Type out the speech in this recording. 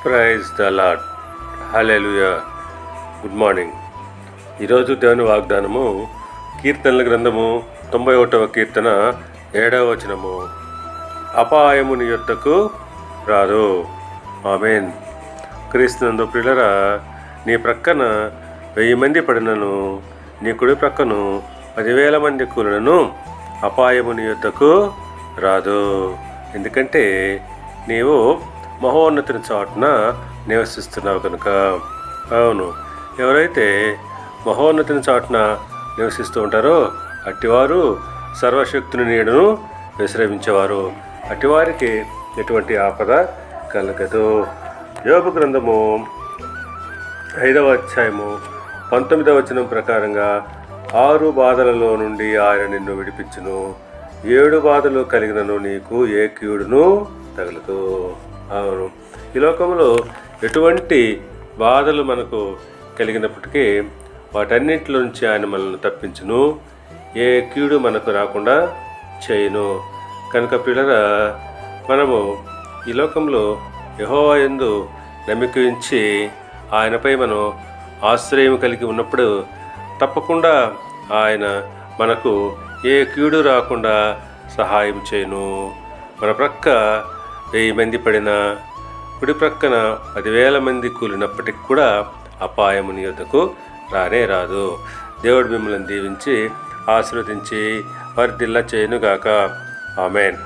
Praise the lord. Hallelujah. Good morning. ఈరోజు దేవుని వాగ్దానము కీర్తనల గ్రంథము 91వ కీర్తన 7వ వచనము. అపాయము నీ యొద్దకు రాదు. ఆమేన్. క్రీస్తునందు ప్రియులారా, నీ ప్రక్కన 1000 మంది పడినను, నీ కుడి ప్రక్కను 10,000 మంది కూలినను అపాయము నీ యొద్దకు రాదు. ఎందుకంటే నీవు మహోన్నతుని చాటున నివసిస్తున్నావు కనుక. అవును, ఎవరైతే మహోన్నతుని చాటున నివసిస్తూ ఉంటారో అట్టివారు సర్వశక్తుని నీడను విశ్రమించేవారు. అట్టివారికి ఎటువంటి ఆపద కలగదు. యోబు గ్రంథము 5వ అధ్యాయము 19వ వచనం ప్రకారంగా 6 బాధలలో నుండి ఆయన నిన్ను విడిపించును, 7 బాధలు కలిగినను నీకు ఏ కీడును తగలదు. అవును, ఈ లోకంలో ఎటువంటి బాధలు మనకు కలిగినప్పటికీ వాటన్నింటిలో నుంచి ఆయన మనల్ని తప్పించును, ఏ కీడు మనకు రాకుండా చేయును. కనుక ప్రియులారా, మనము ఈ లోకంలో యెహోవా యందు నమ్మిక ఉంచి ఆయనపై మనం ఆశ్రయం కలిగి ఉన్నప్పుడు తప్పకుండా ఆయన మనకు ఏ కీడు రాకుండా సహాయం చేయును. మన ప్రక్క 1000 మంది పడినా, కుడి ప్రక్కన 10,000 మంది కూలినప్పటికి కూడా అపాయము నీ యొద్దకు రానే రాదు. దేవుడు మిమ్మల్ని దీవించి ఆశీర్వదించి వర్ధిల్ల చేయునుగాక. ఆమేన్.